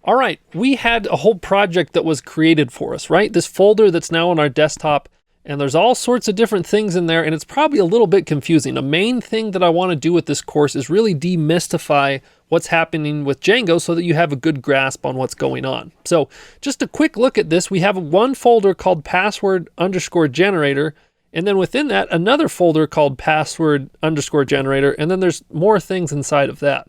All right, we had a whole project that was created for us, right? This folder that's now on our desktop, and there's all sorts of different things in there, and it's probably a little bit confusing. The main thing that I want to do with this course is really demystify what's happening with Django so that you have a good grasp on what's going on. So just a quick look at this. We have one folder called password_generator, and then within that, another folder called password_generator, and then there's more things inside of that.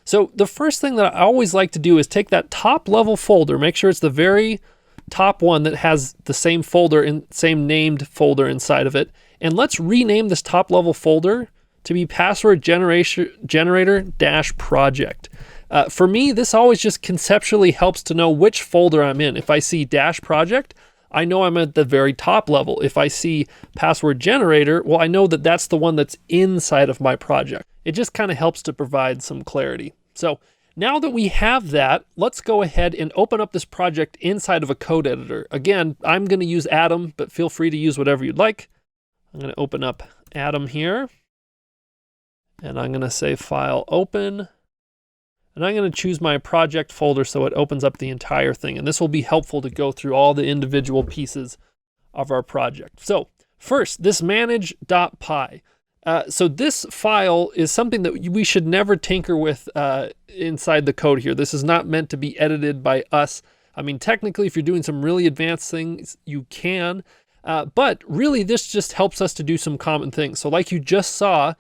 So the first thing that I always like to do is take that top level folder, make sure it's the very top one that has the same folder and same named folder inside of it. And let's rename this top level folder to be password generator-project. For me, this always just conceptually helps to know which folder I'm in. If I see -project, I know I'm at the very top level. If I see password generator, well, I know that that's the one that's inside of my project. It just kind of helps to provide some clarity. So now that we have that, let's go ahead and open up this project inside of a code editor. Again, I'm going to use Atom, but feel free to use whatever you'd like. I'm going to open up Atom here, and I'm going to say File Open, and I'm going to choose my project folder so it opens up the entire thing. And this will be helpful to go through all the individual pieces of our project. So first, this manage.py. So this file is something that we should never tinker with inside the code here. This is not meant to be edited by us. I mean, technically, if you're doing some really advanced things, you can. But really, this just helps us to do some common things. So like you just saw,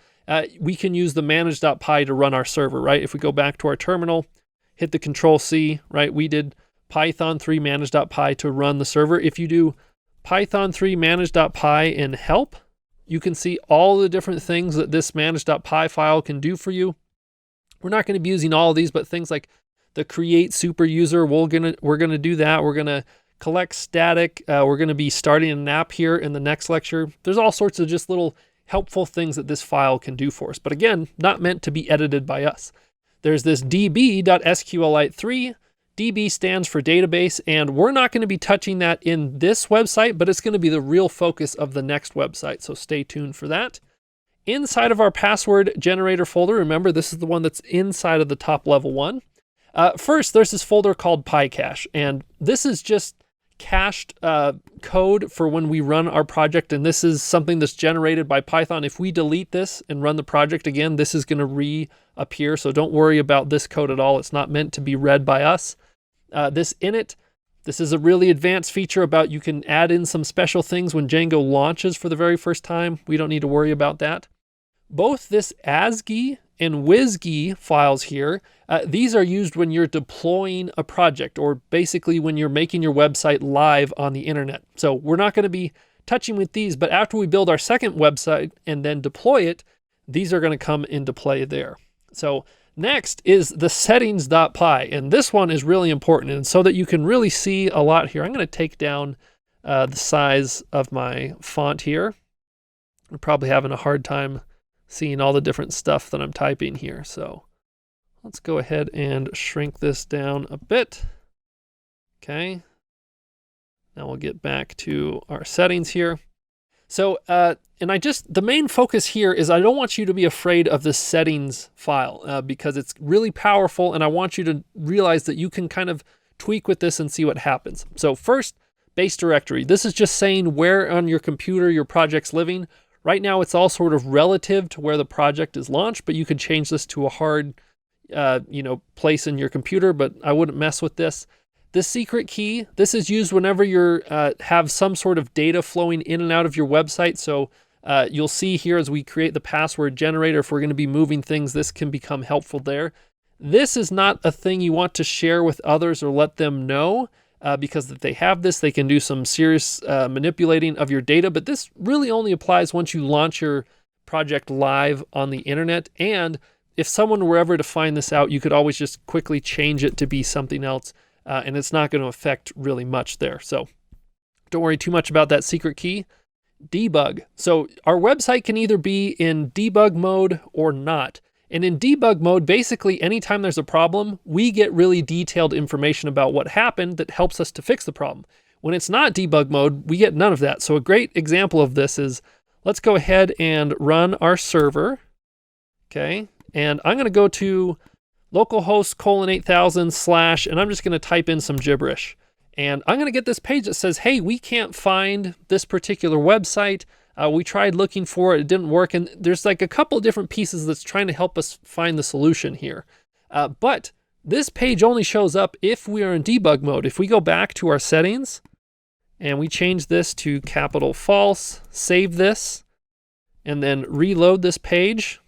we can use the manage.py to run our server, right? If we go back to our terminal, hit the Control-C, right? We did Python 3 manage.py to run the server. If you do Python 3 manage.py in help, you can see all the different things that this manage.py file can do for you. We're not going to be using all of these, but things like the create super user, we're gonna do that. We're gonna collect static. We're gonna be starting an app here in the next lecture. There's all sorts of just little helpful things that this file can do for us. But again, not meant to be edited by us. There's this db.sqlite3. DB stands for database, and we're not going to be touching that in this website, but it's going to be the real focus of the next website, so stay tuned for that. Inside of our password generator folder, remember this is the one that's inside of the top level one. First, there's this folder called PyCache, and this is just cached code for when we run our project, and this is something that's generated by Python. If we delete this and run the project again, this is going to reappear, so don't worry about this code at all. It's not meant to be read by us. This init, this is a really advanced feature about you can add in some special things when Django launches for the very first time. We don't need to worry about that. Both this ASCII and WSGI files here, these are used when you're deploying a project, or basically when you're making your website live on the internet. So we're not going to be touching with these, but after we build our second website and then deploy it, these are going to come into play there. So next is the settings.py, and this one is really important, and so that you can really see a lot here, I'm going to take down the size of my font here. I'm probably having a hard time seeing all the different stuff that I'm typing here. So let's go ahead and shrink this down a bit. Okay. Now we'll get back to our settings here. So, and the main focus here is I don't want you to be afraid of the settings file because it's really powerful, and I want you to realize that you can kind of tweak with this and see what happens. So first, base directory. This is just saying where on your computer your project's living. Right now, it's all sort of relative to where the project is launched, but you could change this to a hard, place in your computer, but I wouldn't mess with this. This secret key, this is used whenever you have some sort of data flowing in and out of your website. So you'll see here as we create the password generator, if we're going to be moving things, this can become helpful there. This is not a thing you want to share with others or let them know. Because if they have this, they can do some serious manipulating of your data. But this really only applies once you launch your project live on the internet. And if someone were ever to find this out, you could always just quickly change it to be something else. And it's not going to affect really much there. So don't worry too much about that secret key. Debug. So our website can either be in debug mode or not. And in debug mode, basically anytime there's a problem, we get really detailed information about what happened that helps us to fix the problem. When it's not debug mode, we get none of that. So a great example of this is, let's go ahead and run our server. Okay, and I'm going to go to, localhost :8000/ and I'm just going to type in some gibberish. And I'm going to get this page that says, hey, we can't find this particular website. We tried looking for it. It didn't work. And there's like a couple of different pieces that's trying to help us find the solution here. But this page only shows up if we are in debug mode. If we go back to our settings and we change this to capital false, save this, and then reload this page,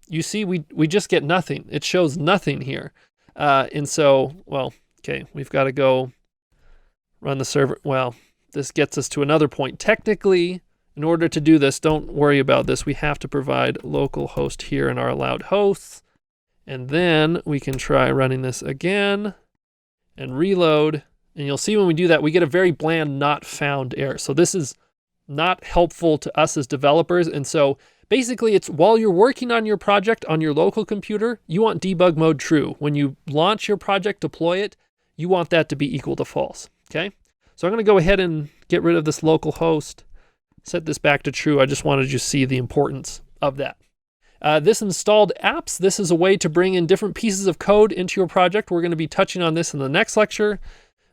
you see we just get nothing. It shows nothing here. And so, well, okay, we've got to go run the server. Well, this gets us to another point. Technically, in order to do this, don't worry about this. We have to provide localhost here in our allowed hosts. And then we can try running this again and reload. And you'll see when we do that, we get a very bland not found error. So this is not helpful to us as developers. And so basically it's while you're working on your project on your local computer, you want debug mode true. When you launch your project, deploy it, you want that to be equal to false. Okay, so I'm going to go ahead and get rid of this local host, set this back to true. I just wanted you to see the importance of that. This installed apps, this is a way to bring in different pieces of code into your project. We're going to be touching on this in the next lecture.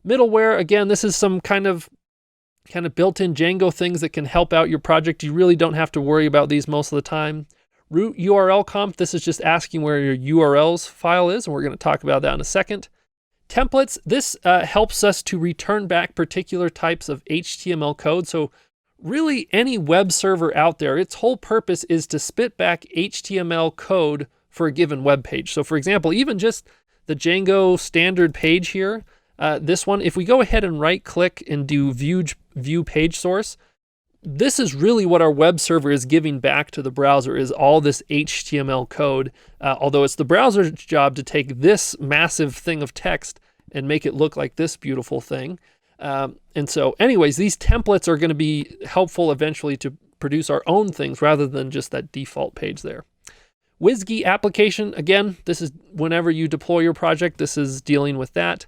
Middleware, again, this is some kind of built-in Django things that can help out your project. You really don't have to worry about these most of the time. Root URL comp, this is just asking where your URLs file is, and we're going to talk about that in a second. Templates, this helps us to return back particular types of HTML code. So really any web server out there, its whole purpose is to spit back HTML code for a given web page. So for example, even just the Django standard page here, this one, if we go ahead and right click and do view page source, this is really what our web server is giving back to the browser, is all this HTML code, although it's the browser's job to take this massive thing of text and make it look like this beautiful thing. And so anyways, these templates are going to be helpful eventually to produce our own things rather than just that default page there. WSGI application, again, this is whenever you deploy your project, this is dealing with that.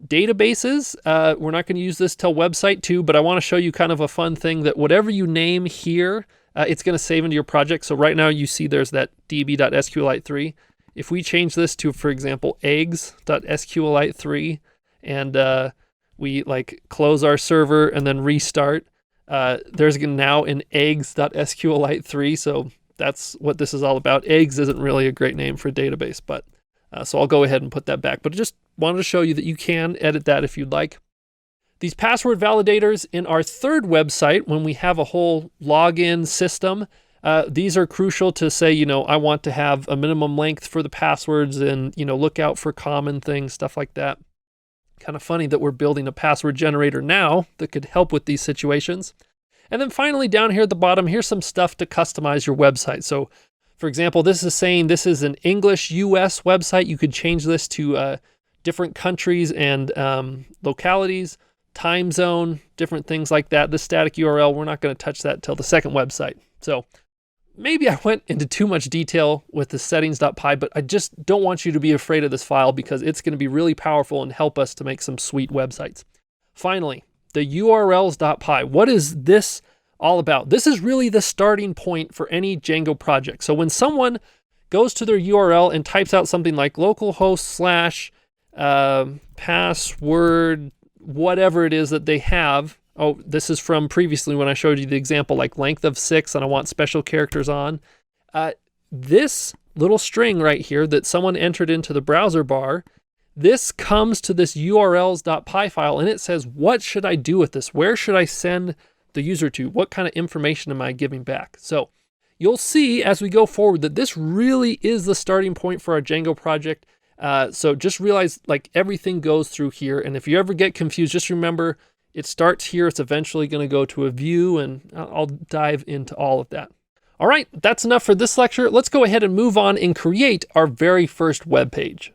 Databases, we're not going to use this till website 2, but I want to show you kind of a fun thing that whatever you name here, it's going to save into your project. So right now you see there's that db.sqlite3. If we change this to, for example, eggs.sqlite3, and we like close our server and then restart, there's now an eggs.sqlite3. So that's what this is all about. Eggs isn't really a great name for a database, but so I'll go ahead and put that back. But just wanted to show you that you can edit that if you'd like. These password validators in our third website, when we have a whole login system, these are crucial to say, I want to have a minimum length for the passwords and, look out for common things, stuff like that. Kind of funny that we're building a password generator now that could help with these situations. And then finally down here at the bottom, here's some stuff to customize your website. So for example, this is saying this is an English US website. You could change this to different countries and localities, time zone, different things like that. The static URL, we're not going to touch that till the second website. So maybe I went into too much detail with the settings.py, but I just don't want you to be afraid of this file because it's going to be really powerful and help us to make some sweet websites. Finally, the urls.py. What is this all about? This is really the starting point for any Django project. So when someone goes to their URL and types out something like localhost / password, whatever it is that they have. Oh, this is from previously when I showed you the example, like length of 6, and I want special characters on. This little string right here that someone entered into the browser bar, this comes to this urls.py file, and it says, what should I do with this? Where should I send the user to? What kind of information am I giving back? So you'll see as we go forward that this really is the starting point for our Django project. So just realize like everything goes through here. And if you ever get confused, just remember it starts here. It's eventually going to go to a view, and I'll dive into all of that. All right, that's enough for this lecture. Let's go ahead and move on and create our very first web page.